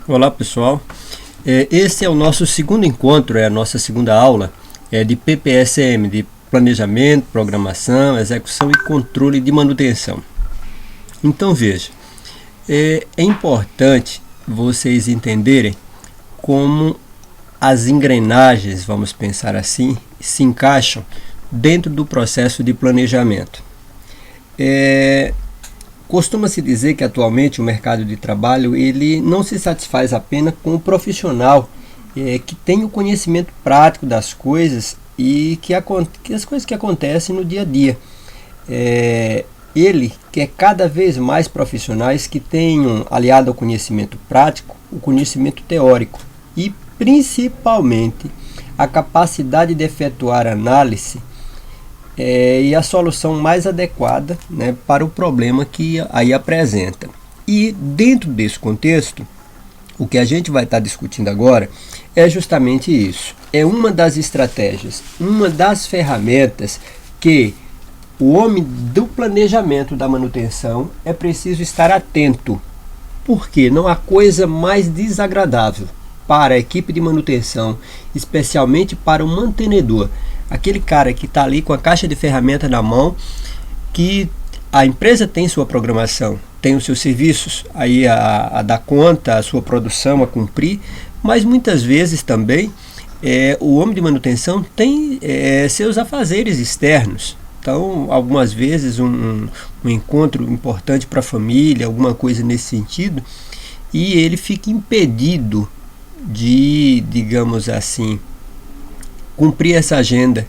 Olá pessoal, esse é o nosso segundo encontro, é a nossa segunda aula de PPSM, de Planejamento, Programação, Execução e Controle de Manutenção. Então veja, é importante vocês entenderem como as engrenagens, vamos pensar assim, se encaixam dentro do processo de planejamento. Costuma-se dizer que atualmente o mercado de trabalho ele não se satisfaz apenas com o profissional que tem o conhecimento prático das coisas e que as coisas que acontecem no dia a dia. Ele quer cada vez mais profissionais que tenham, aliado ao conhecimento prático, o conhecimento teórico e principalmente a capacidade de efetuar análise e a solução mais adequada, né, para o problema que aí apresenta. E dentro desse contexto, o que a gente vai estar discutindo agora é justamente isso. É uma das estratégias, uma das ferramentas que o homem do planejamento da manutenção é preciso estar atento, porque não há coisa mais desagradável para a equipe de manutenção, especialmente para o mantenedor, aquele cara que está ali com a caixa de ferramenta na mão, que a empresa tem sua programação, tem os seus serviços aí a dar conta, a sua produção a cumprir, mas muitas vezes também o homem de manutenção tem seus afazeres externos. Então, algumas vezes um encontro importante para a família, alguma coisa nesse sentido, e ele fica impedido de, digamos assim, cumprir essa agenda.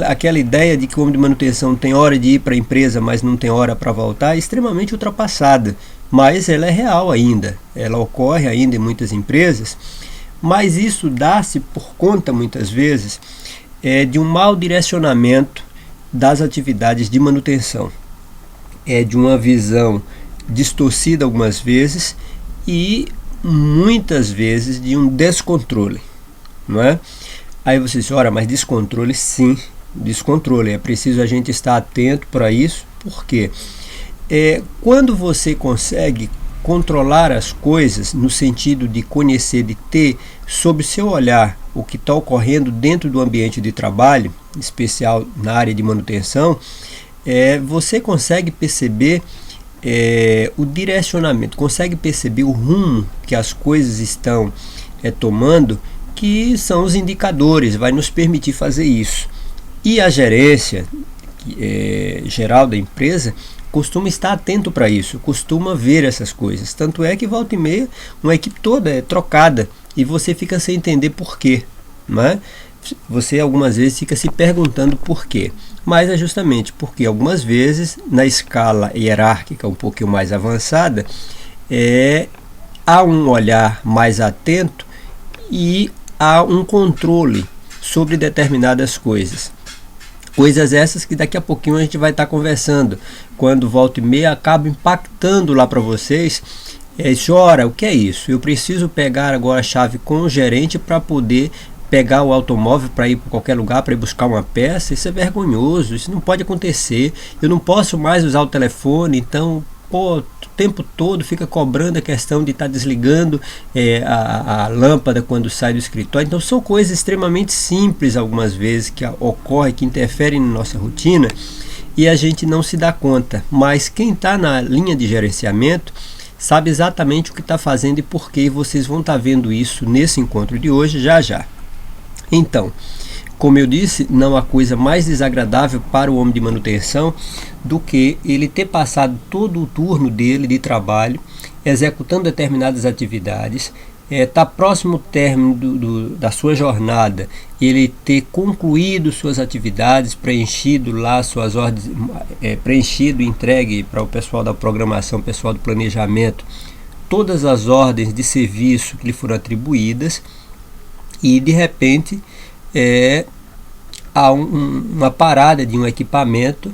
Aquela ideia de que o homem de manutenção tem hora de ir para a empresa, mas não tem hora para voltar, é extremamente ultrapassada, mas ela é real ainda, ela ocorre ainda em muitas empresas, mas isso dá-se por conta, muitas vezes, de um mau direcionamento das atividades de manutenção, de uma visão distorcida algumas vezes e muitas vezes de um descontrole, não é? Aí você diz, ora, mas descontrole, sim, descontrole, é preciso a gente estar atento para isso, porque quando você consegue controlar as coisas no sentido de conhecer, de ter sob seu olhar o que está ocorrendo dentro do ambiente de trabalho, em especial na área de manutenção, você consegue perceber o direcionamento, consegue perceber o rumo que as coisas estão tomando, que são os indicadores, vai nos permitir fazer isso. E a gerência geral da empresa costuma estar atento para isso, costuma ver essas coisas. Tanto é que volta e meia uma equipe toda é trocada e você fica sem entender por quê, né? Você algumas vezes fica se perguntando por quê, mas é justamente porque algumas vezes na escala hierárquica um pouquinho mais avançada há um olhar mais atento e há um controle sobre determinadas coisas. Coisas essas que daqui a pouquinho a gente vai estar conversando, quando volta e meia acaba impactando lá para vocês. Ora, o que é isso? Eu preciso pegar agora a chave com o gerente para poder pegar o automóvel para ir para qualquer lugar, para ir buscar uma peça. Isso é vergonhoso, isso não pode acontecer. Eu não posso mais usar o telefone, então o tempo todo fica cobrando a questão de estar desligando a lâmpada quando sai do escritório. Então são coisas extremamente simples algumas vezes que ocorrem, que interferem na nossa rotina e a gente não se dá conta, mas quem está na linha de gerenciamento sabe exatamente o que está fazendo e por quê. Vocês vão estar vendo isso nesse encontro de hoje já já. Então, como eu disse, não há coisa mais desagradável para o homem de manutenção do que ele ter passado todo o turno dele de trabalho, executando determinadas atividades, está próximo ao término da sua jornada, ele ter concluído suas atividades, preenchido lá suas ordens, preenchido e entregue para o pessoal da programação, pessoal do planejamento, todas as ordens de serviço que lhe foram atribuídas, e de repente há uma parada de um equipamento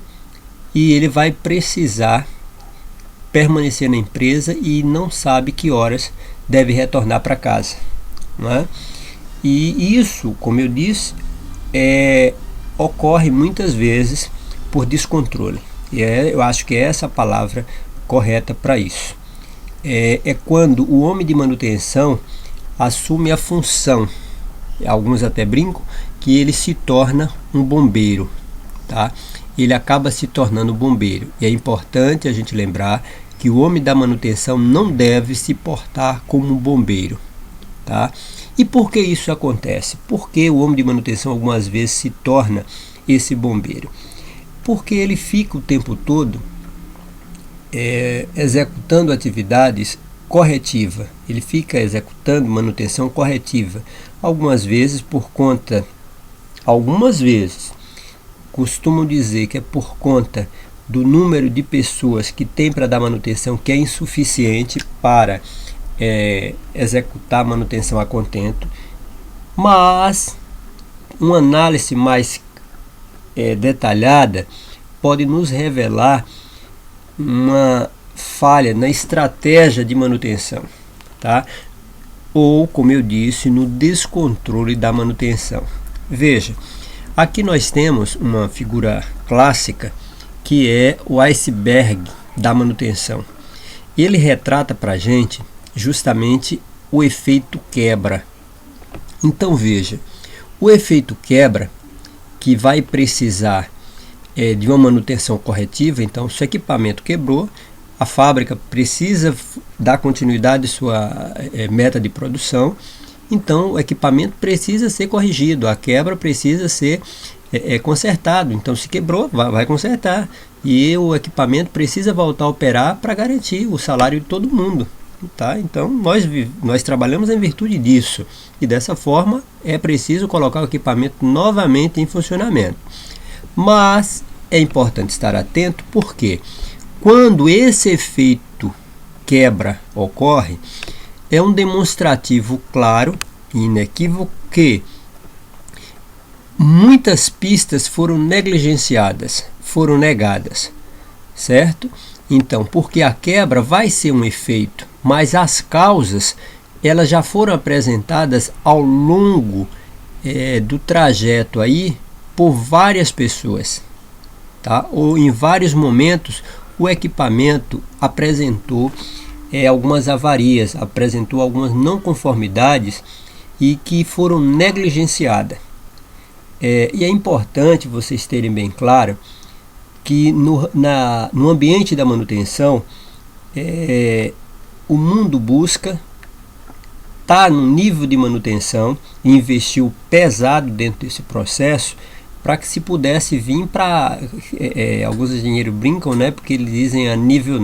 e ele vai precisar permanecer na empresa e não sabe que horas deve retornar para casa, não é? E isso, como eu disse, ocorre muitas vezes por descontrole. E eu acho que é essa a palavra correta para isso. é quando o homem de manutenção assume a função, alguns até brincam, que ele se torna um bombeiro, tá? Ele acaba se tornando bombeiro. E é importante a gente lembrar que o homem da manutenção não deve se portar como um bombeiro, tá? E por que isso acontece? Por que o homem de manutenção algumas vezes se torna esse bombeiro? Porque ele fica o tempo todo executando atividades corretiva, ele fica executando manutenção corretiva, algumas vezes costumam dizer que é por conta do número de pessoas que tem para dar manutenção, que é insuficiente para executar manutenção a contento, mas uma análise mais detalhada pode nos revelar uma falha na estratégia de manutenção, tá? Ou, como eu disse, no descontrole da manutenção. Veja, aqui nós temos uma figura clássica que é o iceberg da manutenção. Ele retrata para a gente justamente o efeito quebra. Então veja, o efeito quebra, que vai precisar de uma manutenção corretiva. Então, se o equipamento quebrou, a fábrica precisa dar continuidade à sua meta de produção, então o equipamento precisa ser corrigido, a quebra precisa ser consertado. Então, se quebrou, vai consertar, e o equipamento precisa voltar a operar para garantir o salário de todo mundo, tá? Então, nós trabalhamos em virtude disso, e dessa forma é preciso colocar o equipamento novamente em funcionamento. Mas é importante estar atento, porque quando esse efeito quebra ocorre, é um demonstrativo claro e inequívoco que muitas pistas foram negligenciadas, foram negadas, certo? Então, porque a quebra vai ser um efeito, mas as causas elas já foram apresentadas ao longo do trajeto aí por várias pessoas, tá? Ou em vários momentos o equipamento apresentou algumas avarias, apresentou algumas não conformidades e que foram negligenciadas. E é importante vocês terem bem claro que no ambiente da manutenção, o mundo busca estar no nível de manutenção e investiu pesado dentro desse processo para que se pudesse vir para, alguns engenheiros brincam, né, porque eles dizem a nível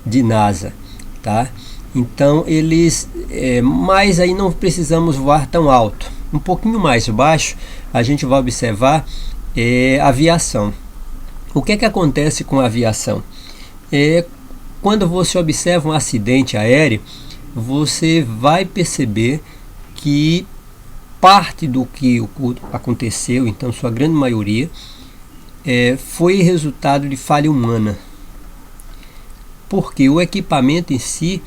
de NASA, tá? Então eles, mas aí não precisamos voar tão alto, um pouquinho mais baixo a gente vai observar a aviação. O que acontece com a aviação? Quando você observa um acidente aéreo, você vai perceber que parte do que aconteceu, então sua grande maioria, foi resultado de falha humana, porque o equipamento em si,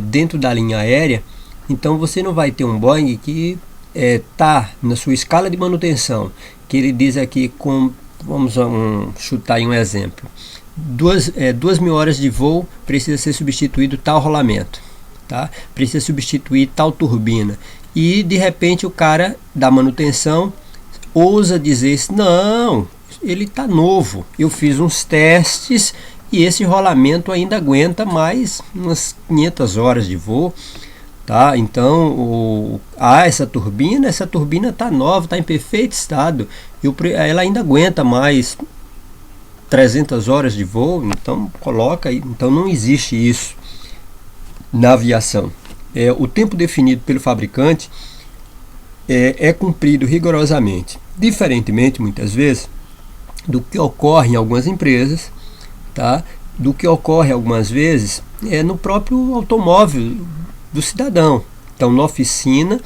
dentro da linha aérea, então você não vai ter um Boeing que está na sua escala de manutenção, que ele diz aqui, vamos chutar aí um exemplo, 2.000 horas de voo, precisa ser substituído tal rolamento, tá? Precisa substituir tal turbina. E de repente o cara da manutenção ousa dizer: não, ele está novo, eu fiz uns testes e esse rolamento ainda aguenta mais umas 500 horas de voo, tá? Então essa turbina está nova, está em perfeito estado, ela ainda aguenta mais 300 horas de voo, então coloca aí. Então não existe isso na aviação. O tempo definido pelo fabricante é cumprido rigorosamente, diferentemente muitas vezes do que ocorre em algumas empresas, tá? Do que ocorre algumas vezes no próprio automóvel do cidadão. Então, na oficina,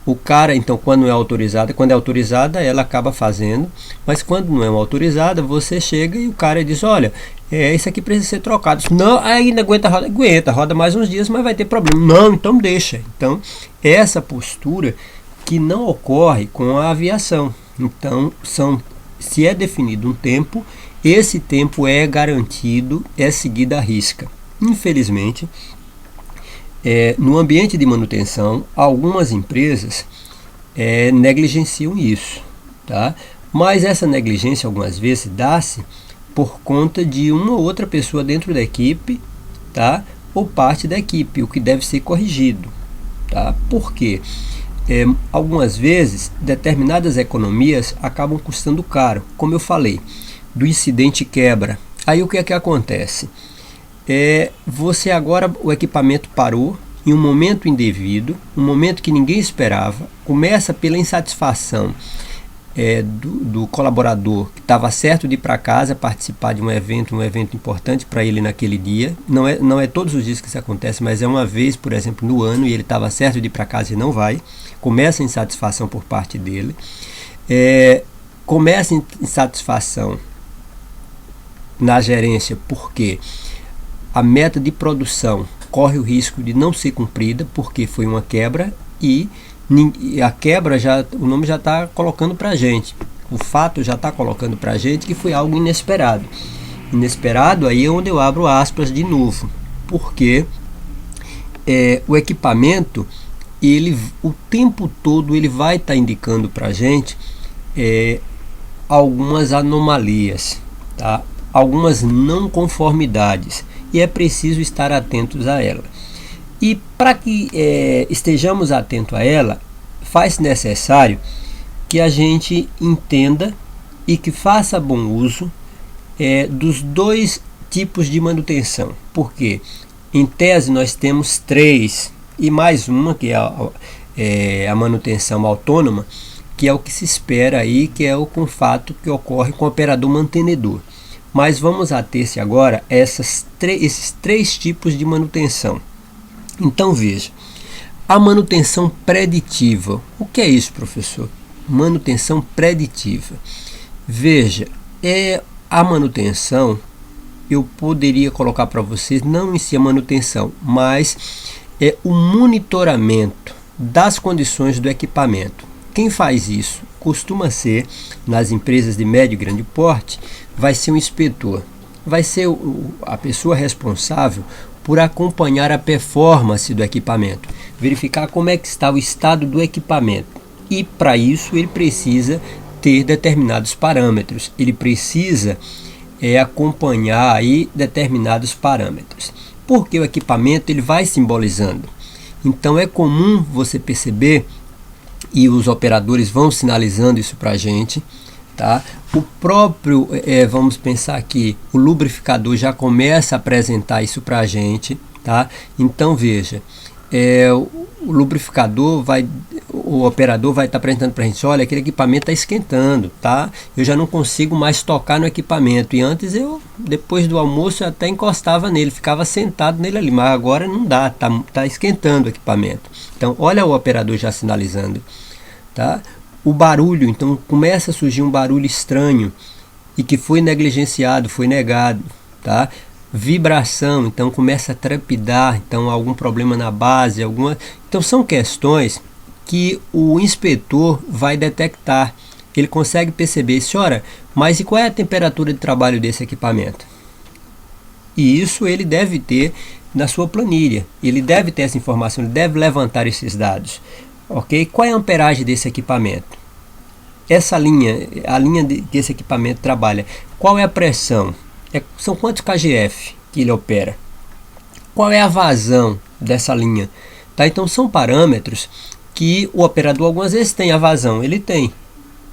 o cara, então, quando é autorizada, ela acaba fazendo, mas quando não é autorizada, você chega e o cara diz: olha, isso aqui precisa ser trocado. Não, ainda roda mais uns dias, mas vai ter problema. Não, então deixa. Então, essa postura que não ocorre com a aviação. Então, se é definido um tempo, esse tempo é garantido, é seguido à risca, infelizmente, no ambiente de manutenção, algumas empresas negligenciam isso, tá? Mas essa negligência algumas vezes dá-se por conta de uma ou outra pessoa dentro da equipe, tá? Ou parte da equipe, o que deve ser corrigido, tá? Por quê? Algumas vezes determinadas economias acabam custando caro, como eu falei, do incidente quebra. Aí o que é que acontece? Você agora, o equipamento parou em um momento indevido, um momento que ninguém esperava, começa pela insatisfação do colaborador que estava certo de ir para casa participar de um evento importante para ele naquele dia. Não é todos os dias que isso acontece, mas é uma vez, por exemplo, no ano, e ele estava certo de ir para casa e não vai. Começa a insatisfação por parte dele. Começa a insatisfação na gerência porque a meta de produção corre o risco de não ser cumprida porque foi uma quebra e a quebra, o nome já está colocando para a gente, o fato já está colocando para a gente que foi algo inesperado. Inesperado aí é onde eu abro aspas de novo, porque o equipamento, o tempo todo ele vai estar indicando para a gente algumas anomalias, tá? Algumas não conformidades, e é preciso estar atentos a ela. E para que estejamos atentos a ela, faz necessário que a gente entenda e que faça bom uso dos dois tipos de manutenção. Porque, em tese, nós temos 3 e mais uma, que é a manutenção autônoma, que é o que se espera aí, que é o fato que ocorre com o operador mantenedor. Mas vamos ater-se agora a esses 3 tipos de manutenção. Então veja, a manutenção preditiva. O que é isso, professor? Manutenção preditiva. Veja, a manutenção, eu poderia colocar para vocês, não em si a manutenção, mas o monitoramento das condições do equipamento. Quem faz isso costuma ser, nas empresas de médio e grande porte, vai ser um inspetor. Vai ser a pessoa responsável por acompanhar a performance do equipamento, verificar como é que está o estado do equipamento. E para isso ele precisa ter determinados parâmetros, ele precisa acompanhar aí determinados parâmetros. Porque o equipamento ele vai simbolizando. Então é comum você perceber, e os operadores vão sinalizando isso para a gente, tá? O próprio, vamos pensar aqui, o lubrificador já começa a apresentar isso para a gente, tá? Então veja, o lubrificador o operador vai estar apresentando para a gente, olha, aquele equipamento está esquentando, tá? Eu já não consigo mais tocar no equipamento, e antes depois do almoço, eu até encostava nele, ficava sentado nele ali, mas agora não dá, tá esquentando o equipamento. Então olha o operador já sinalizando, tá? O barulho, então começa a surgir um barulho estranho e que foi negligenciado, foi negado, tá? Vibração, então começa a trepidar, então algum problema na base, então são questões que o inspetor vai detectar. Ele consegue perceber, senhora, mas e qual é a temperatura de trabalho desse equipamento? E isso ele deve ter na sua planilha, ele deve ter essa informação, ele deve levantar esses dados. Ok? Qual é a amperagem desse equipamento? Essa linha, a linha que esse equipamento trabalha, qual é a pressão? São quantos kgf que ele opera? Qual é a vazão dessa linha? Tá? Então são parâmetros que o operador algumas vezes tem a vazão, ele tem.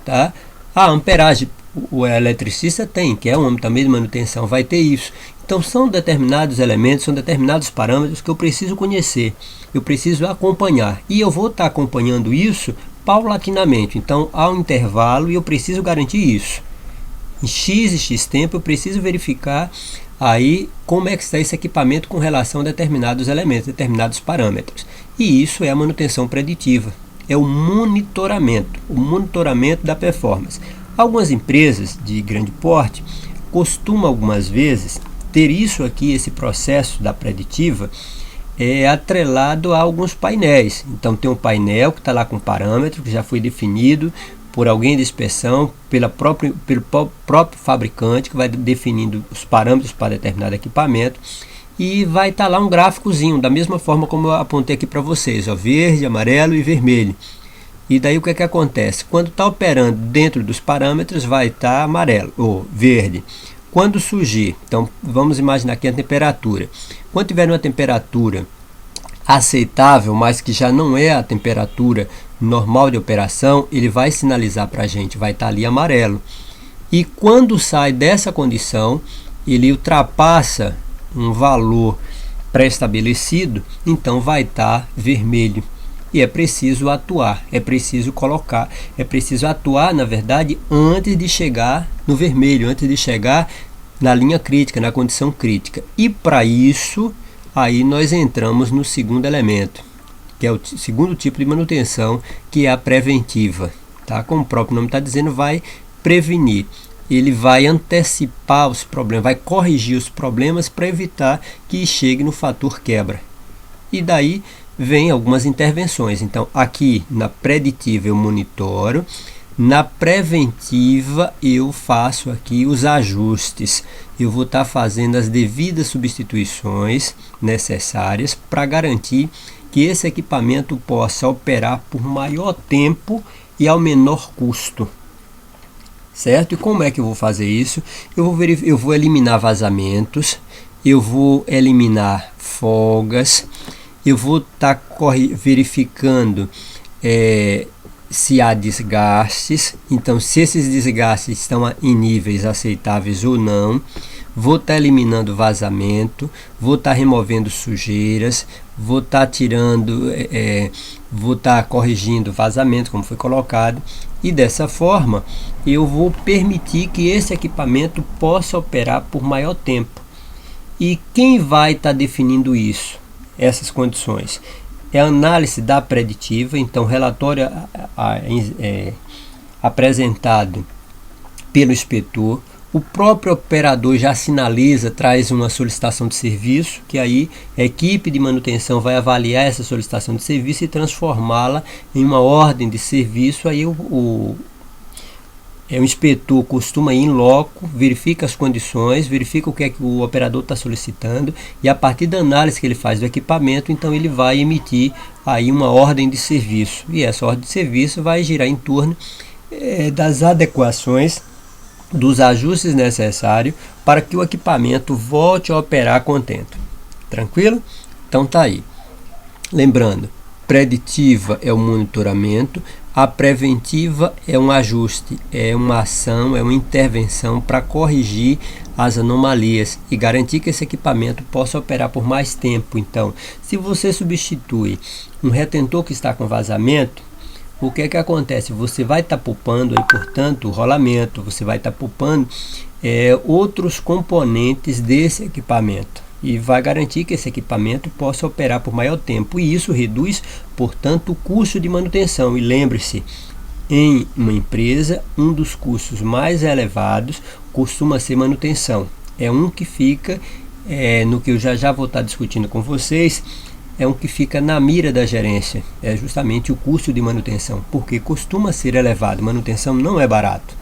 Tá? A amperagem, o eletricista tem, que é um homem também de manutenção, vai ter isso. Então são determinados elementos, são determinados parâmetros que eu preciso conhecer, eu preciso acompanhar. E eu vou estar acompanhando isso paulatinamente. Então há um intervalo e eu preciso garantir isso. Em X e X tempo eu preciso verificar aí como é que está esse equipamento com relação a determinados elementos, determinados parâmetros. E isso é a manutenção preditiva, é o monitoramento da performance. Algumas empresas de grande porte costumam algumas vezes ter isso aqui, esse processo da preditiva, atrelado a alguns painéis. Então tem um painel que está lá com parâmetro, que já foi definido por alguém de inspeção, pelo próprio fabricante, que vai definindo os parâmetros para determinado equipamento. e vai estar lá um gráficozinho, da mesma forma como eu apontei aqui para vocês, ó, verde, amarelo e vermelho. E daí o que acontece? Quando está operando dentro dos parâmetros, vai estar amarelo ou verde. Quando surgir, então vamos imaginar aqui a temperatura. Quando tiver uma temperatura aceitável, mas que já não é a temperatura normal de operação, ele vai sinalizar para a gente, vai estar ali amarelo. E quando sai dessa condição, ele ultrapassa um valor pré-estabelecido, então vai estar vermelho. E é preciso atuar, é preciso colocar, é preciso atuar, na verdade, antes de chegar no vermelho, antes de chegar na linha crítica, na condição crítica. E para isso, aí nós entramos no segundo elemento, que é o segundo tipo de manutenção, que é a preventiva. Tá? Como o próprio nome está dizendo, vai prevenir. Ele vai antecipar os problemas, vai corrigir os problemas para evitar que chegue no fator quebra. E daí vem algumas intervenções. Então, aqui na preditiva eu monitoro, na preventiva eu faço aqui os ajustes. Eu vou estar fazendo as devidas substituições necessárias para garantir que esse equipamento possa operar por maior tempo e ao menor custo. Certo? E como é que eu vou fazer isso? Eu vou eliminar vazamentos, eu vou eliminar folgas, eu vou estar verificando se há desgastes. Então, se esses desgastes estão em níveis aceitáveis ou não. Vou estar eliminando vazamento, vou estar removendo sujeiras, vou estar tirando, vou estar corrigindo vazamento, como foi colocado. E dessa forma, eu vou permitir que esse equipamento possa operar por maior tempo. E quem vai estar definindo isso? Essas condições é a análise da preditiva. Então, relatório apresentado pelo inspetor, o próprio operador já sinaliza, traz uma solicitação de serviço, que aí a equipe de manutenção vai avaliar essa solicitação de serviço e transformá-la em uma ordem de serviço. Aí o inspetor costuma ir em loco, verifica as condições, verifica o que é que o operador está solicitando, e a partir da análise que ele faz do equipamento, então ele vai emitir aí uma ordem de serviço. E essa ordem de serviço vai girar em torno das adequações, dos ajustes necessários para que o equipamento volte a operar contento. Tranquilo? Então tá aí. Lembrando, preditiva é o monitoramento, a preventiva é um ajuste, é uma ação, é uma intervenção para corrigir as anomalias e garantir que esse equipamento possa operar por mais tempo. Então, se você substitui um retentor que está com vazamento, o que acontece? Você vai estar poupando, aí, portanto, o rolamento, você vai estar poupando outros componentes desse equipamento e vai garantir que esse equipamento possa operar por maior tempo, e isso reduz, portanto, o custo de manutenção. E lembre-se, em uma empresa, um dos custos mais elevados costuma ser manutenção. É um que fica, no que eu já vou estar discutindo com vocês, é um que fica na mira da gerência, é justamente o custo de manutenção, porque costuma ser elevado, manutenção não é barato,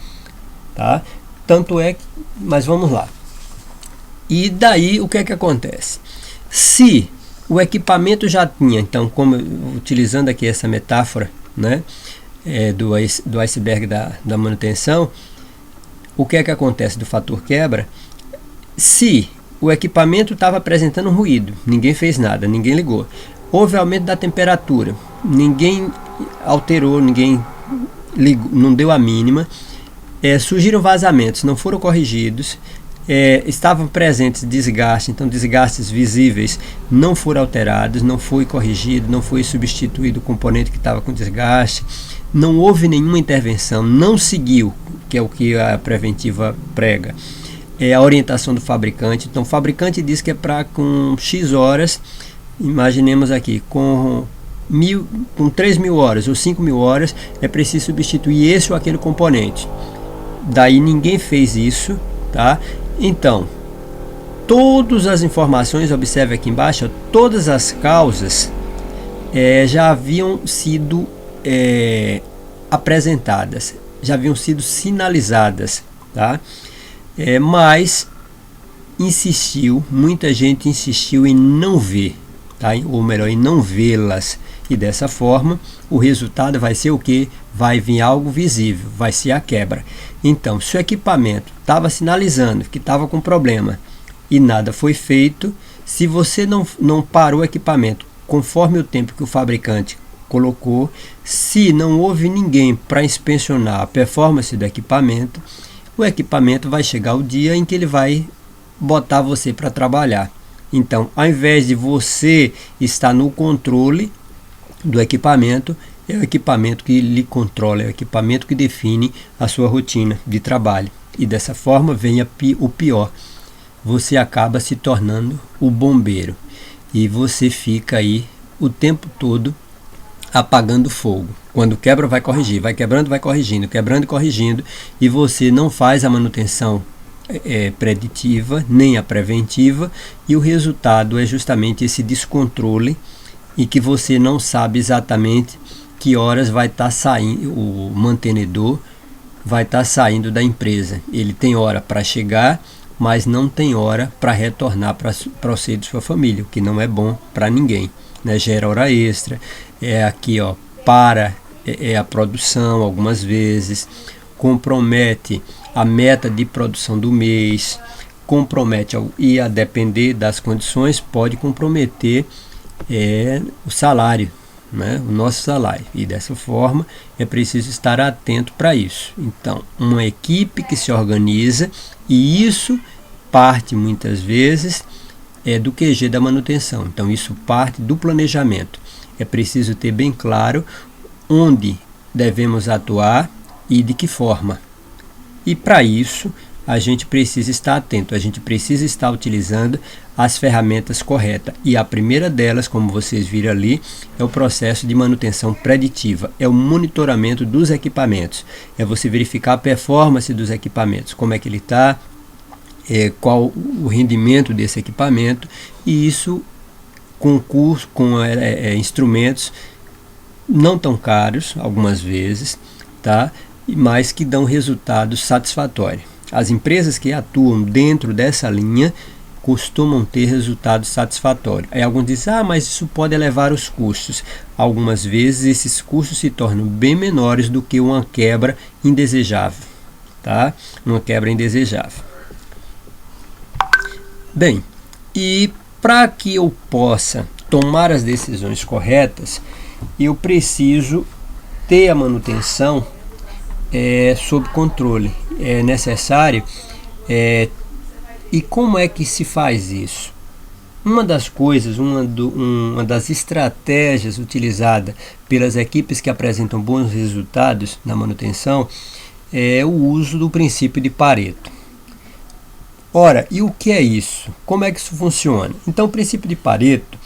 tá? Tanto é que, mas vamos lá. E daí o que acontece? Se o equipamento já tinha, então, como utilizando aqui essa metáfora, né, do iceberg da manutenção, o que acontece do fator quebra? Se o equipamento estava apresentando ruído, ninguém fez nada, ninguém ligou. Houve aumento da temperatura, ninguém alterou, ninguém ligou, não deu a mínima. Surgiram vazamentos, não foram corrigidos. Estavam presentes desgastes, então desgastes visíveis não foram alterados, não foi corrigido, não foi substituído o componente que estava com desgaste. Não houve nenhuma intervenção, não seguiu, que é o que a preventiva prega, a orientação do fabricante. Então o fabricante diz que é para com X horas, imaginemos aqui, com 3.000 horas ou 5.000 horas, é preciso substituir esse ou aquele componente. Daí ninguém fez isso, tá? Então, todas as informações, observe aqui embaixo, todas as causas já haviam sido apresentadas, já haviam sido sinalizadas, tá? Mas muita gente insistiu em não ver, tá? Ou melhor, em não vê-las. E dessa forma, o resultado vai ser o que? Vai vir algo visível, vai ser a quebra. Então, se o equipamento estava sinalizando que estava com problema e nada foi feito, se você não parou o equipamento conforme o tempo que o fabricante colocou, se não houve ninguém para inspecionar a performance do equipamento, o equipamento vai chegar o dia em que ele vai botar você para trabalhar. Então, ao invés de você estar no controle do equipamento, é o equipamento que lhe controla, é o equipamento que define a sua rotina de trabalho. E dessa forma vem o pior. Você acaba se tornando o bombeiro. E você fica aí o tempo todo apagando fogo. Quando quebra, vai corrigir, vai quebrando, vai corrigindo, quebrando e corrigindo. E você não faz a manutenção preditiva, nem a preventiva. E o resultado é justamente esse descontrole e que você não sabe exatamente que horas vai estar saindo, o mantenedor vai estar saindo da empresa. Ele tem hora para chegar, mas não tem hora para retornar para o seio de sua família, o que não é bom para ninguém, né? Gera hora extra, aqui para a produção algumas vezes, compromete a meta de produção do mês, compromete e a depender das condições pode comprometer o salário, né? O nosso salário, e dessa forma é preciso estar atento para isso. Então, uma equipe que se organiza, e isso parte muitas vezes do QG da manutenção. Então, isso parte do planejamento. É preciso ter bem claro onde devemos atuar e de que forma. E para isso, a gente precisa estar atento, a gente precisa estar utilizando as ferramentas corretas. E a primeira delas, como vocês viram ali, é o processo de manutenção preditiva, é o monitoramento dos equipamentos, é você verificar a performance dos equipamentos, como é que ele está, qual o rendimento desse equipamento, e isso com instrumentos não tão caros, algumas vezes, tá? Mas que dão resultados satisfatórios. As empresas que atuam dentro dessa linha costumam ter resultados satisfatórios. Aí alguns dizem, mas isso pode elevar os custos. Algumas vezes esses custos se tornam bem menores do que uma quebra indesejável, tá? Uma quebra indesejável. Bem, e para que eu possa tomar as decisões corretas, eu preciso ter a manutenção sob controle. É necessário. E como é que se faz isso? Uma das coisas, uma das estratégias utilizadas pelas equipes que apresentam bons resultados na manutenção é o uso do princípio de Pareto. Ora, e o que é isso? Como é que isso funciona? Então, o princípio de Pareto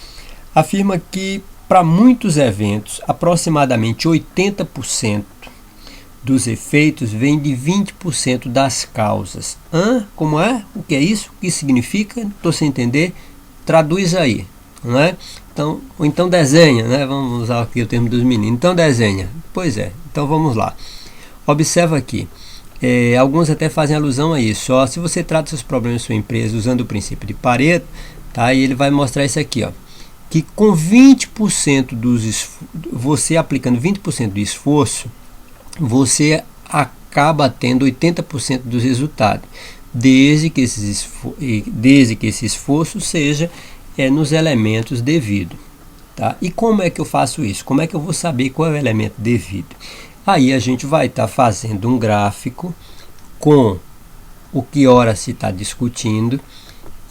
afirma que para muitos eventos, aproximadamente 80% dos efeitos vem de 20% das causas. Como é? O que é isso? O que significa? Estou sem entender. Traduz aí, não é? Então, ou então desenha, né? Vamos usar aqui o termo dos meninos. Então desenha. Pois é. Então vamos lá. Observa aqui. Alguns até fazem alusão a isso. Se você trata seus problemas em sua empresa usando o princípio de Pareto, tá? E ele vai mostrar isso aqui, que com 20% você aplicando 20% do esforço, você acaba tendo 80% dos resultados, desde que esse esforço seja nos elementos devidos, tá? E como é que eu faço isso? Como é que eu vou saber qual é o elemento devido? Aí a gente vai estar fazendo um gráfico com o que hora se está discutindo,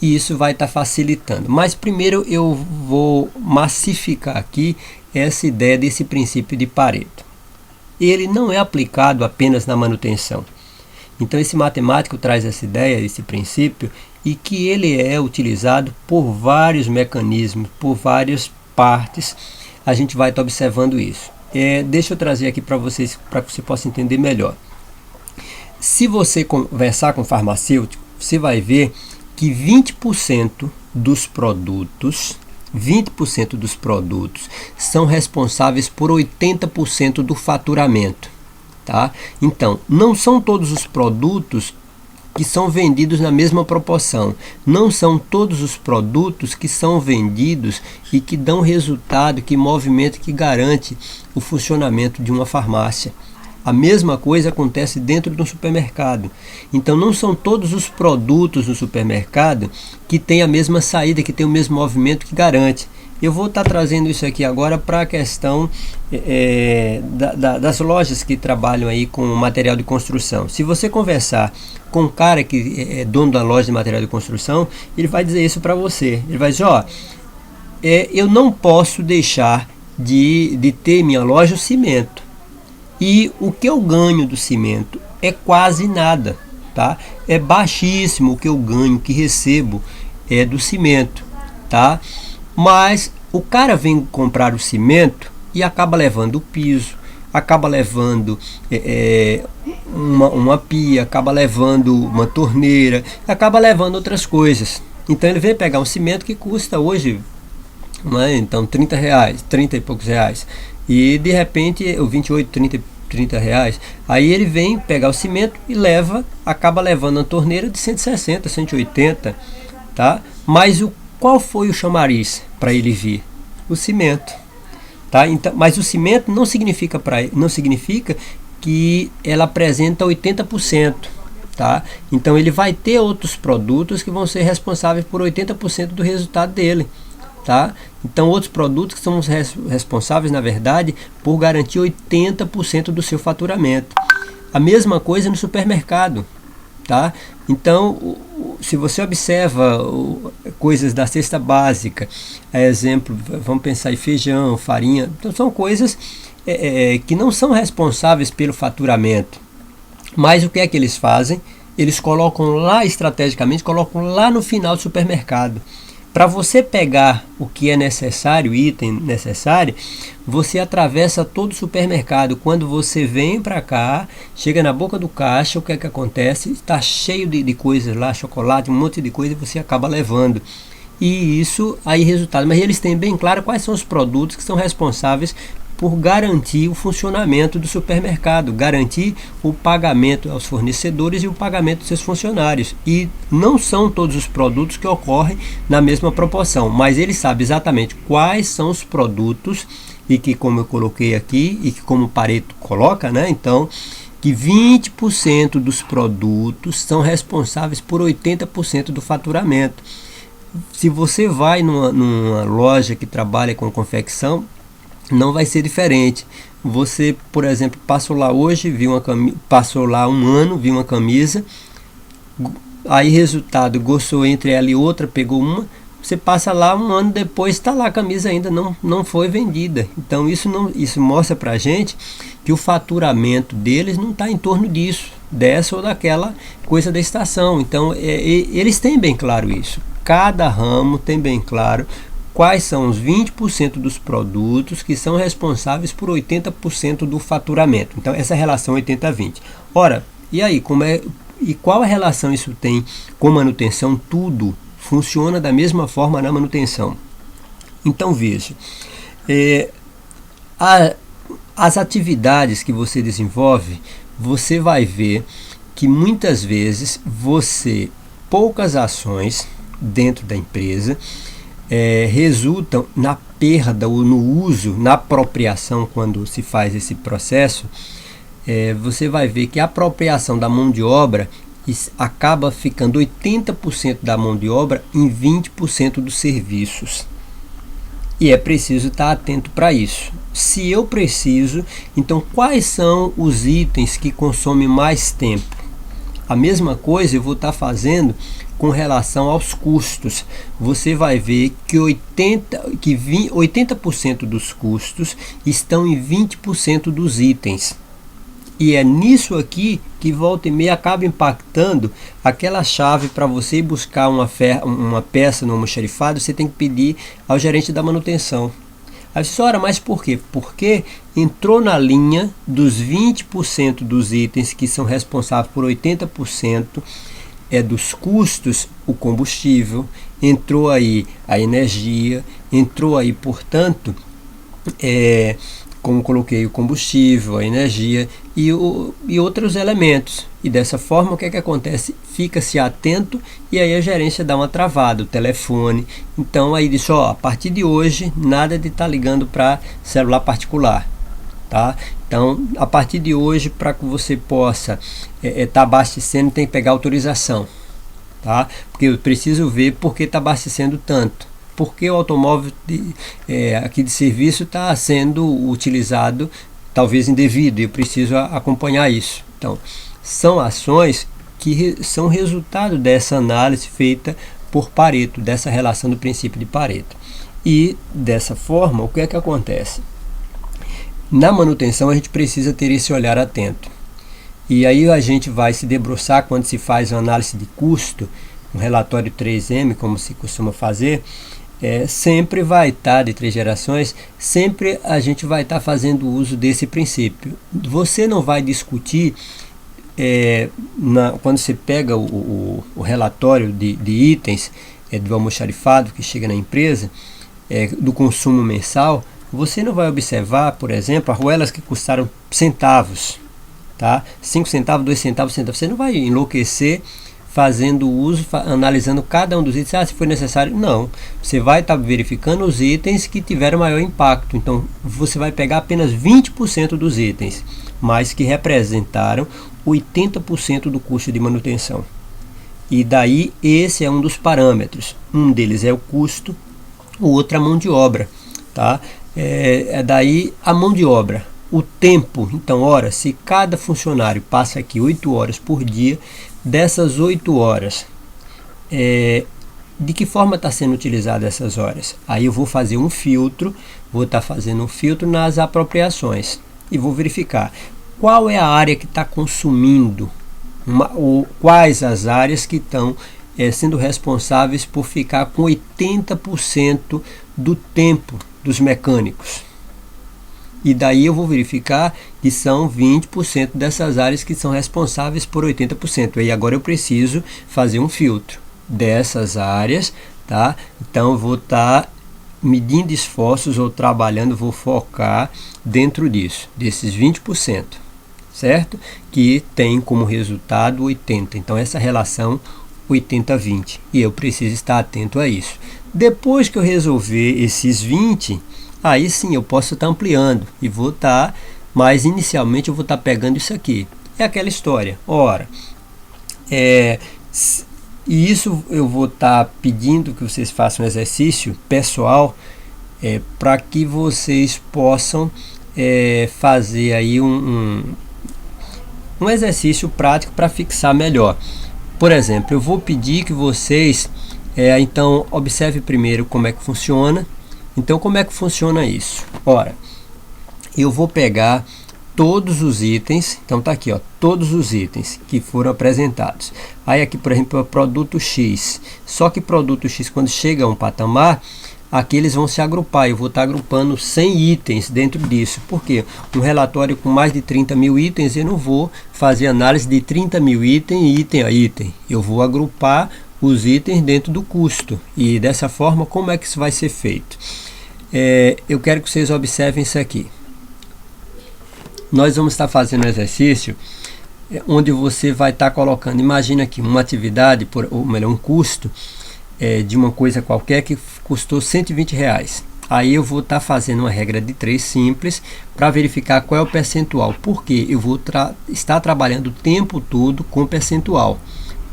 e isso vai estar facilitando. Mas primeiro eu vou massificar aqui essa ideia desse princípio de Pareto. Ele não é aplicado apenas na manutenção. Então esse matemático traz essa ideia, esse princípio, e que ele é utilizado por vários mecanismos, por várias partes. A gente vai estar observando isso. Deixa eu trazer aqui para vocês, para que você possa entender melhor. Se você conversar com farmacêutico, você vai ver que 20% dos produtos são responsáveis por 80% do faturamento, tá? Então, não são todos os produtos que são vendidos na mesma proporção. Não são todos os produtos que são vendidos e que dão resultado, que movimento, que garante o funcionamento de uma farmácia. A mesma coisa acontece dentro do supermercado. Então não são todos os produtos no supermercado que têm a mesma saída, que têm o mesmo movimento que garante. Eu vou estar trazendo isso aqui agora para a questão das lojas que trabalham aí com material de construção. Se você conversar com um cara que é dono da loja de material de construção, ele vai dizer isso para você. Ele vai dizer, eu não posso deixar de ter minha loja o cimento. E o que eu ganho do cimento é quase nada, tá? É baixíssimo o que eu ganho, que recebo do cimento, tá? Mas o cara vem comprar o cimento e acaba levando o piso, acaba levando uma pia, acaba levando uma torneira, acaba levando outras coisas. Então ele vem pegar um cimento que custa hoje, né, então R$30, 30 e poucos reais, e de repente o 28, 30 reais, aí ele vem pegar o cimento e acaba levando uma torneira de 160, 180, tá? Mas qual foi o chamariz para ele vir? O cimento, tá? Então, mas o cimento não significa que ela apresenta 80%, tá? Então ele vai ter outros produtos que vão ser responsáveis por 80% do resultado dele, tá? Então outros produtos que são responsáveis, na verdade, por garantir 80% do seu faturamento. A mesma coisa no supermercado, tá? Então, se você observa coisas da cesta básica, exemplo, vamos pensar em feijão, farinha, então são coisas que não são responsáveis pelo faturamento. Mas o que é que eles fazem? Eles colocam lá estrategicamente, colocam lá no final do supermercado. Para você pegar o que é necessário, o item necessário, você atravessa todo o supermercado. Quando você vem para cá, chega na boca do caixa, o que é que acontece? Está cheio de coisas lá, chocolate, um monte de coisa, e você acaba levando. E isso aí resultado. Mas eles têm bem claro quais são os produtos que são responsáveis por garantir o funcionamento do supermercado, garantir o pagamento aos fornecedores e o pagamento dos seus funcionários. E não são todos os produtos que ocorrem na mesma proporção, mas ele sabe exatamente quais são os produtos e que, como eu coloquei aqui e que como o Pareto coloca, né? Então, que 20% dos produtos são responsáveis por 80% do faturamento. Se você vai numa loja que trabalha com confecção, não vai ser diferente. Você, por exemplo, passou lá hoje, passou lá um ano, viu uma camisa, aí resultado, gostou entre ela e outra, pegou uma, você passa lá um ano depois, está lá a camisa ainda não foi vendida. Então isso mostra pra gente que o faturamento deles não está em torno disso, dessa ou daquela coisa da estação. Então eles têm bem claro isso. Cada ramo tem bem claro quais são os 20% dos produtos que são responsáveis por 80% do faturamento. Então, essa relação 80-20. Ora, e aí, qual a relação isso tem com manutenção? Tudo funciona da mesma forma na manutenção. Então, veja, as atividades que você desenvolve, você vai ver que muitas vezes poucas ações dentro da empresa resultam na perda ou no uso, na apropriação. Quando se faz esse processo, você vai ver que a apropriação da mão de obra acaba ficando 80% da mão de obra em 20% dos serviços. E é preciso estar atento para isso. Se eu preciso, então quais são os itens que consomem mais tempo? A mesma coisa eu vou estar fazendo com relação aos custos. Você vai ver que 80% dos custos estão em 20% dos itens. E é nisso aqui que volta e meia acaba impactando aquela chave para você ir buscar uma peça no almoxarifado. Você tem que pedir ao gerente da manutenção. Aí você ora, mas por quê? Porque entrou na linha dos 20% dos itens que são responsáveis por 80% dos custos, o combustível, entrou aí a energia, entrou aí, portanto, como coloquei o combustível, a energia e outros elementos. E dessa forma, o que é que acontece? Fica-se atento e aí a gerência dá uma travada, o telefone. Então aí diz, ó, a partir de hoje, nada de estar ligando para celular particular. Tá? Então, a partir de hoje, para que você possa estar abastecendo, tem que pegar autorização. Tá? Porque eu preciso ver por que está abastecendo tanto. Porque o automóvel aqui de serviço está sendo utilizado talvez indevido, e eu preciso acompanhar isso. Então, são ações que são resultado dessa análise feita por Pareto, dessa relação do princípio de Pareto. E dessa forma, o que é que acontece? Na manutenção, a gente precisa ter esse olhar atento. E aí a gente vai se debruçar quando se faz uma análise de custo, um relatório 3M, como se costuma fazer, sempre vai estar, de 3 gerações, sempre a gente vai estar fazendo uso desse princípio. Você não vai discutir, quando você pega o relatório de itens do almoxarifado que chega na empresa, do consumo mensal, você não vai observar, por exemplo, arruelas que custaram centavos, tá? 5 centavos, 2 centavos, centavos. Você não vai enlouquecer fazendo uso, analisando cada um dos itens, se foi necessário. Não, você vai estar verificando os itens que tiveram maior impacto. Então, você vai pegar apenas 20% dos itens, mas que representaram 80% do custo de manutenção. E daí, esse é um dos parâmetros. Um deles é o custo, o outro é a mão de obra. Tá? Daí a mão de obra. O tempo, então, se cada funcionário passa aqui 8 horas por dia, dessas 8 horas, de que forma está sendo utilizada essas horas? Aí eu vou fazer um filtro, vou estar fazendo um filtro nas apropriações e vou verificar qual é a área que está consumindo, ou quais as áreas que estão sendo responsáveis por ficar com 80% do tempo dos mecânicos. E daí eu vou verificar que são 20% dessas áreas que são responsáveis por 80%. E agora eu preciso fazer um filtro dessas áreas, tá? Então eu vou estar medindo esforços ou trabalhando, vou focar dentro disso, desses 20%, certo? Que tem como resultado 80%. Então essa relação 80-20. E eu preciso estar atento a isso. Depois que eu resolver esses 20%, aí sim eu posso estar ampliando e vou estar, mas inicialmente eu vou estar pegando isso aqui. É aquela história. E isso eu vou estar pedindo que vocês façam um exercício pessoal para que vocês possam fazer aí um exercício prático para fixar melhor. Por exemplo, eu vou pedir que vocês então observe primeiro como é que funciona. Então, como é que funciona isso? Eu vou pegar todos os itens, então tá aqui, todos os itens que foram apresentados. Aí aqui, por exemplo, é o produto X. Só que produto X, quando chega a um patamar, aqui eles vão se agrupar. Eu vou estar agrupando 100 itens dentro disso. Por quê? Um relatório com mais de 30 mil itens, eu não vou fazer análise de 30 mil itens, item a item. Eu vou agrupar os itens dentro do custo. E dessa forma, como é que isso vai ser feito? Eu quero que vocês observem isso aqui. Nós vamos estar fazendo um exercício onde você vai estar colocando, imagina aqui, uma atividade, ou melhor, um custo de uma coisa qualquer que custou R$120. Aí eu vou estar fazendo uma regra de 3 simples para verificar qual é o percentual. Porque eu vou estar trabalhando o tempo todo com percentual.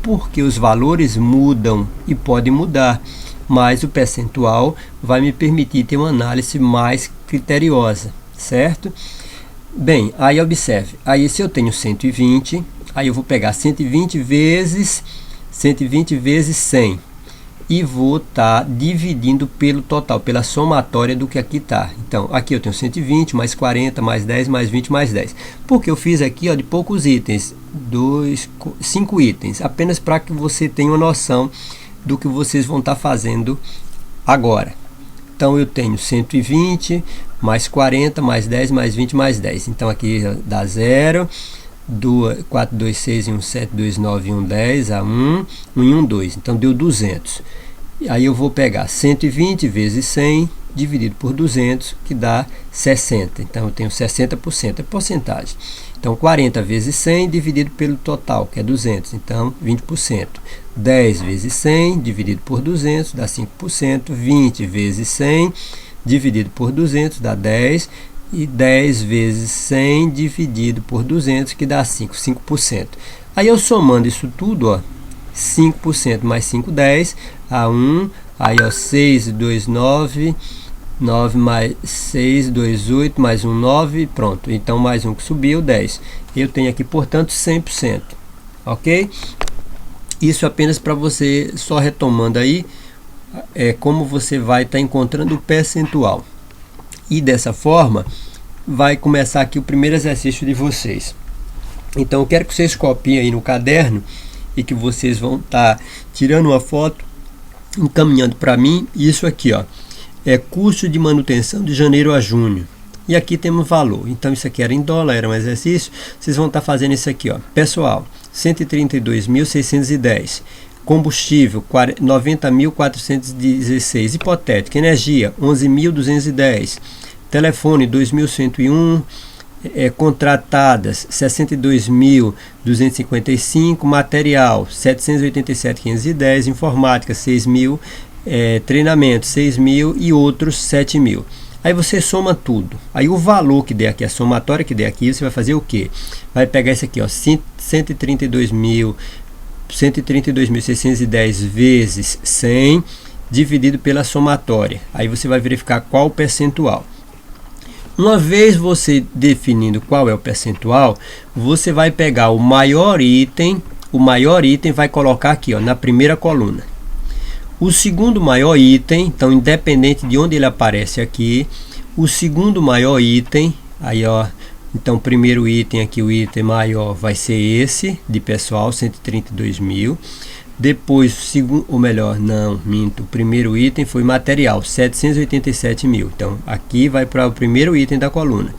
Porque os valores mudam e podem mudar, mas o percentual vai me permitir ter uma análise mais criteriosa, certo? Bem, aí observe, aí se eu tenho 120, aí eu vou pegar 120 vezes 100 e vou estar dividindo pelo total, pela somatória do que aqui está. Então, aqui eu tenho 120, mais 40, mais 10, mais 20, mais 10. Porque eu fiz aqui de poucos itens, 5 itens, apenas para que você tenha uma noção do que vocês vão estar fazendo agora. Então, eu tenho 120, mais 40, mais 10, mais 20, mais 10. Então, aqui dá 0, 4, 2, 6 e 1, 7, 2, 9 e 1, 10, a 1, 1 e 1, 2. Então, deu 200. Aí eu vou pegar 120 vezes 100 dividido por 200, que dá 60. Então, eu tenho 60%, é porcentagem. Então, 40 vezes 100 dividido pelo total, que é 200. Então, 20%. 10 vezes 100 dividido por 200 dá 5%. 20 vezes 100 dividido por 200 dá 10. E 10 vezes 100 dividido por 200, que dá 5%. Aí, eu somando isso tudo, ó, 5% mais 5, 10, a 1, aí, ó, 6, 2, 9, 9 mais 6, 2, 8, mais 1, 9, pronto. Então, mais um que subiu, 10. Eu tenho aqui, portanto, 100%, ok? Isso apenas para você, só retomando aí, como você vai estar encontrando o percentual. E dessa forma, vai começar aqui o primeiro exercício de vocês. Então, eu quero que vocês copiem aí no caderno e que vocês vão estar tirando uma foto, encaminhando para mim. Isso aqui, ó, é custo de manutenção de janeiro a junho. E aqui temos valor. Então, isso aqui era em dólar, era um exercício. Vocês vão estar fazendo isso aqui, ó. Pessoal, 132.610. Combustível, 90.416. Hipotético, energia, 11.210. Telefone, 2.101. Contratadas, 62.255. Material, 787.510. Informática, 6.000. Treinamento, 6.000. E outros, 7.000. Aí você soma tudo. Aí o valor que der aqui, a somatória que der aqui, você vai fazer o quê? Vai pegar isso aqui, ó, 132.610 vezes 100 dividido pela somatória. Aí você vai verificar qual o percentual. Uma vez você definindo qual é o percentual, você vai pegar o maior item vai colocar aqui, ó, na primeira coluna. O segundo maior item, então independente de onde ele aparece aqui, o segundo maior item, aí, ó, então o primeiro item aqui, o item maior vai ser esse de pessoal, 132.000. Depois, o primeiro item foi material, 787.000. Então, aqui vai para o primeiro item da coluna.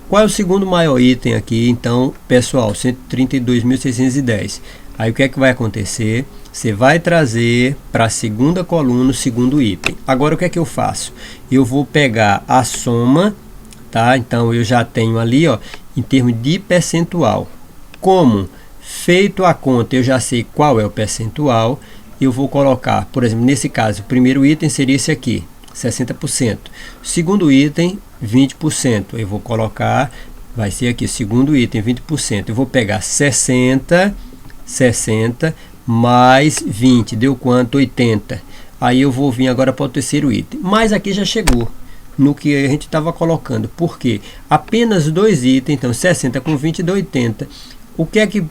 Qual é o segundo maior item aqui? Então, pessoal, 132.610. Aí, o que é que vai acontecer? Você vai trazer para a segunda coluna o segundo item. Agora, o que é que eu faço? Eu vou pegar a soma, tá? Então, eu já tenho ali, ó, em termos de percentual. Como? Feito a conta, eu já sei qual é o percentual, eu vou colocar, por exemplo, nesse caso, o primeiro item seria esse aqui, 60%. O segundo item, 20%. Eu vou colocar, vai ser aqui, segundo item, 20%. Eu vou pegar 60 mais 20, deu quanto? 80. Aí eu vou vir agora para o terceiro item. Mas aqui já chegou no que a gente estava colocando. Por quê? Apenas dois itens, então 60 com 20 dá 80. O que é que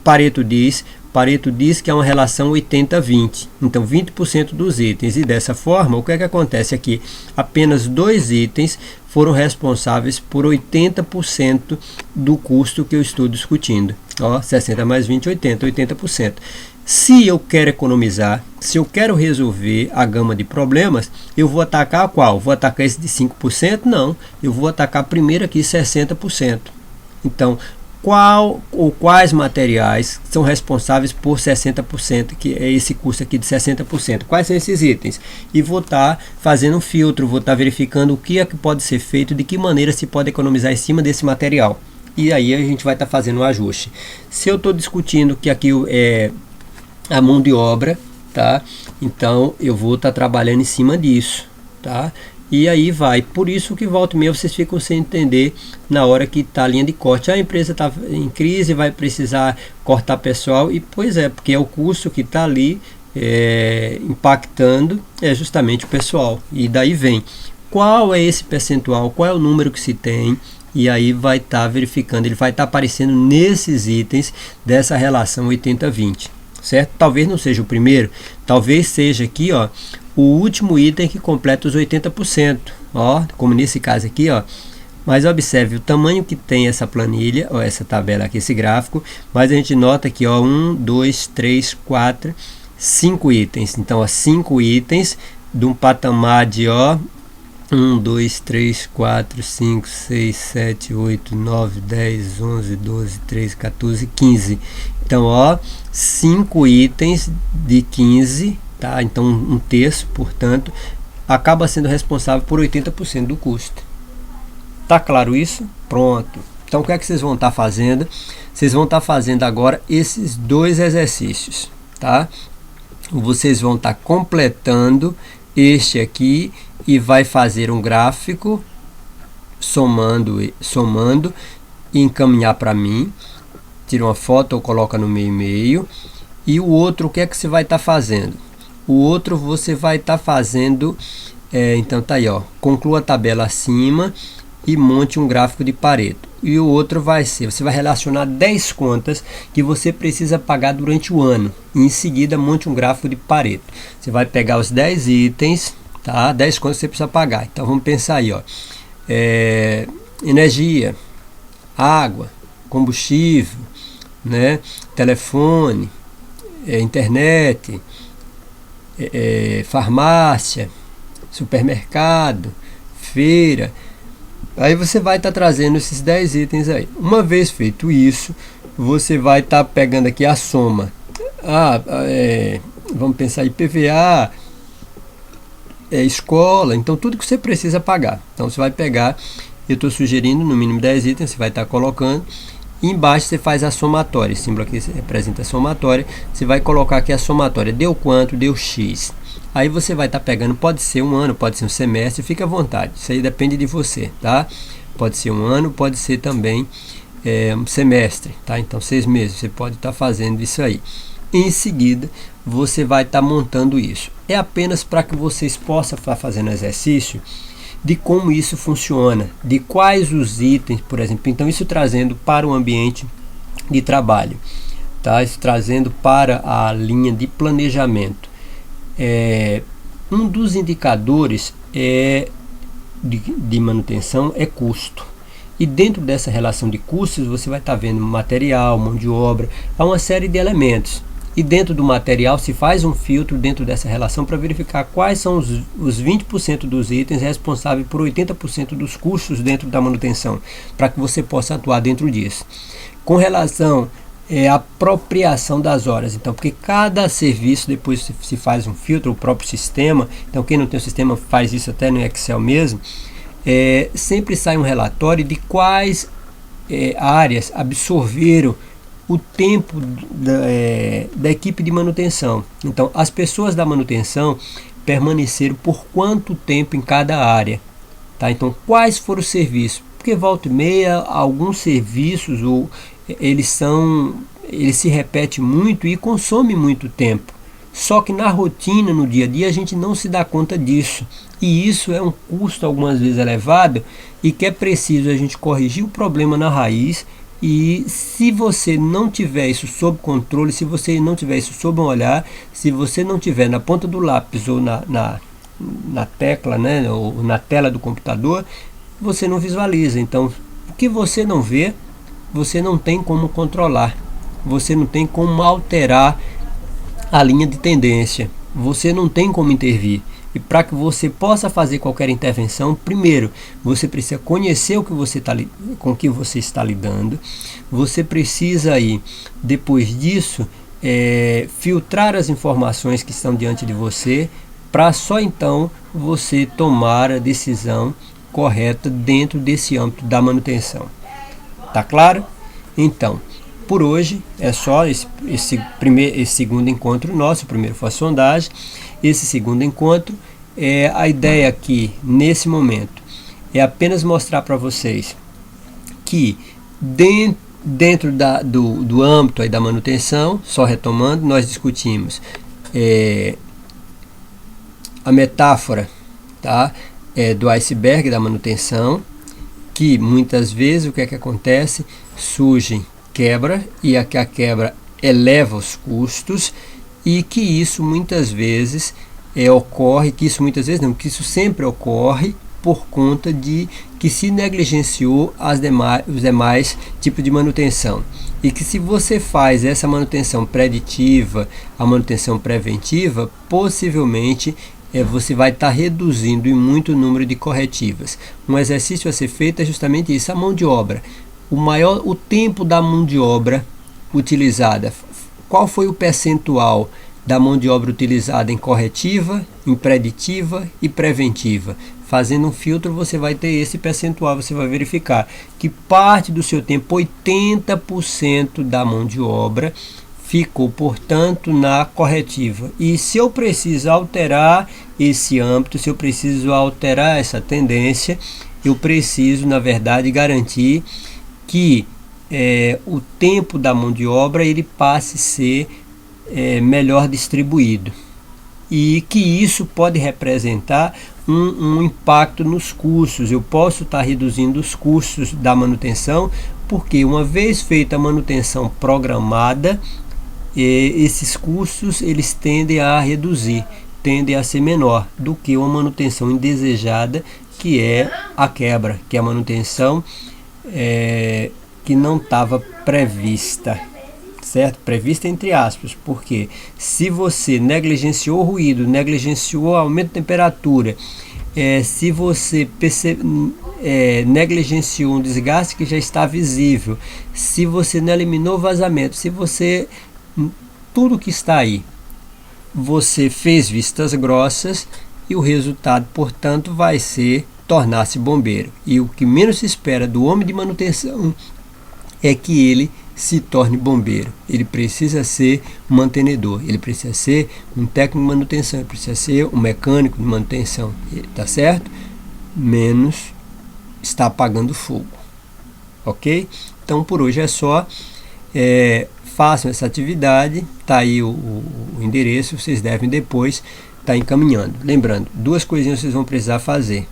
Pareto diz? Pareto diz que é uma relação 80-20. Então, 20% dos itens. E dessa forma, o que é que acontece aqui? Apenas dois itens foram responsáveis por 80% do custo que eu estou discutindo. Ó, 60 mais 20, 80%. Se eu quero economizar, se eu quero resolver a gama de problemas, eu vou atacar qual? Vou atacar esse de 5%? Não, eu vou atacar primeiro aqui 60%. Então, qual ou quais materiais são responsáveis por 60%, que é esse custo aqui de 60%? Quais são esses itens? E vou estar fazendo um filtro, vou estar verificando o que é que pode ser feito, de que maneira se pode economizar em cima desse material. E aí a gente vai estar fazendo um ajuste. Se eu estou discutindo que aqui é a mão de obra, tá? Então eu vou estar trabalhando em cima disso, tá? E aí vai, por isso que volta e meia vocês ficam sem entender na hora que está a linha de corte. A empresa está em crise, vai precisar cortar pessoal, e pois é, porque é o custo que está ali impactando, é justamente o pessoal. E daí vem, qual é esse percentual, qual é o número que se tem, e aí vai estar verificando, ele vai estar aparecendo nesses itens dessa relação 80-20. Certo? Talvez não seja o primeiro, talvez seja aqui, ó, o último item que completa os 80%, ó, como nesse caso aqui, ó. Mas observe o tamanho que tem essa planilha, ó, essa tabela aqui, esse gráfico, mas a gente nota aqui, ó, 1, 2, 3, 4, 5 itens. Então, ó, 5 itens de um patamar de, ó, 1, 2, 3, 4, 5, 6, 7, 8, 9, 10, 11, 12, 13, 14, 15. Então, ó, 5 itens de 15, tá? Então, um terço, portanto, acaba sendo responsável por 80% do custo. Tá claro isso? Pronto. Então o que é que vocês vão estar fazendo? Vocês vão estar fazendo agora esses dois exercícios, tá? Vocês vão estar completando este aqui e vai fazer um gráfico somando e encaminhar para mim. Tira uma foto ou coloca no meu e-mail. E o outro, o que é que você vai estar fazendo? O outro você vai estar fazendo, então tá aí, ó, conclua a tabela acima e monte um gráfico de Pareto. E o outro vai ser, você vai relacionar 10 contas que você precisa pagar durante o ano. E em seguida monte um gráfico de Pareto. Você vai pegar os 10 itens, tá? 10 contas que você precisa pagar. Então vamos pensar aí, ó. Energia, água, combustível, né? Telefone, internet, farmácia, supermercado, feira. Aí você vai estar trazendo esses 10 itens aí. Uma vez feito isso, você vai estar pegando aqui a soma. Vamos pensar em IPVA, escola, então tudo que você precisa pagar. Então você vai pegar, eu estou sugerindo no mínimo 10 itens, você vai estar colocando. E embaixo você faz a somatória, esse símbolo aqui representa a somatória. Você vai colocar aqui a somatória, deu quanto? Deu X. Aí você vai estar pegando, pode ser um ano, pode ser um semestre, fica à vontade. Isso aí depende de você, tá? Pode ser um ano, pode ser também um semestre, tá? Então 6 meses, você pode estar fazendo isso aí. Em seguida, você vai estar montando isso. É apenas para que vocês possam estar fazendo exercício de como isso funciona, de quais os itens, por exemplo. Então isso trazendo para o ambiente de trabalho, tá? Isso trazendo para a linha de planejamento. Um dos indicadores de manutenção é custo. E dentro dessa relação de custos, você vai estar vendo material, mão de obra, há uma série de elementos. E dentro do material se faz um filtro dentro dessa relação para verificar quais são os 20% dos itens responsáveis por 80% dos custos dentro da manutenção, para que você possa atuar dentro disso. Com relação à apropriação das horas, então, porque cada serviço depois se faz um filtro, o próprio sistema, então quem não tem o sistema faz isso até no Excel mesmo, sempre sai um relatório de quais áreas absorveram o tempo da equipe de manutenção. Então as pessoas da manutenção permaneceram por quanto tempo em cada área, tá? Então quais foram os serviços, porque volta e meia alguns serviços eles se repetem muito e consomem muito tempo, só que na rotina, no dia a dia, a gente não se dá conta disso, e isso é um custo algumas vezes elevado, e que é preciso a gente corrigir o problema na raiz. E se você não tiver isso sob controle, se você não tiver isso sob um olhar, se você não tiver na ponta do lápis ou na tecla, né, ou na tela do computador, você não visualiza. Então, o que você não vê, você não tem como controlar, você não tem como alterar a linha de tendência, você não tem como intervir. E para que você possa fazer qualquer intervenção, primeiro, você precisa conhecer com o que você está lidando. Você precisa aí, depois disso, filtrar as informações que estão diante de você, para só então você tomar a decisão correta dentro desse âmbito da manutenção. Tá claro? Então, por hoje é só esse segundo encontro nosso. O primeiro foi a sondagem. Esse segundo encontro, a ideia aqui nesse momento é apenas mostrar para vocês que dentro do âmbito aí da manutenção, só retomando, nós discutimos a metáfora, tá? Do iceberg da manutenção, que muitas vezes o que é que acontece? Surge quebra, e a quebra eleva os custos, e que isso muitas vezes que isso sempre ocorre por conta de que se negligenciou os demais tipos de manutenção. E que se você faz essa manutenção preditiva, a manutenção preventiva, possivelmente você vai estar reduzindo em muito o número de corretivas. Um exercício a ser feito é justamente isso, a mão de obra. O tempo da mão de obra utilizada, qual foi o percentual da mão de obra utilizada em corretiva, em preditiva e preventiva. Fazendo um filtro, você vai ter esse percentual, você vai verificar que parte do seu tempo, 80% da mão de obra, ficou, portanto, na corretiva. E se eu preciso alterar esse âmbito, se eu preciso alterar essa tendência, eu preciso, na verdade, garantir que o tempo da mão de obra ele passe a ser melhor distribuído. E que isso pode representar um impacto nos custos. Eu posso estar reduzindo os custos da manutenção, porque uma vez feita a manutenção programada, esses custos eles tendem a reduzir, tendem a ser menor do que uma manutenção indesejada, que é a quebra, que é a manutenção que não estava prevista, certo? Prevista entre aspas, porque se você negligenciou o ruído, negligenciou o aumento de temperatura, se você negligenciou um desgaste que já está visível, se você não eliminou vazamento, se você, tudo que está aí, você fez vistas grossas, e o resultado, portanto, vai ser tornar-se bombeiro. E o que menos se espera do homem de manutenção é que ele se torne bombeiro. Ele precisa ser um mantenedor, ele precisa ser um técnico de manutenção, ele precisa ser um mecânico de manutenção, tá certo? Menos está apagando fogo, ok? Então por hoje é só, façam essa atividade, tá aí o endereço, vocês devem depois estar encaminhando. Lembrando, duas coisinhas vocês vão precisar fazer: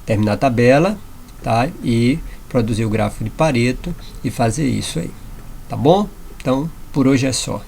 terminar a tabela, tá? E produzir o gráfico de Pareto e fazer isso aí, tá bom? Então, por hoje é só.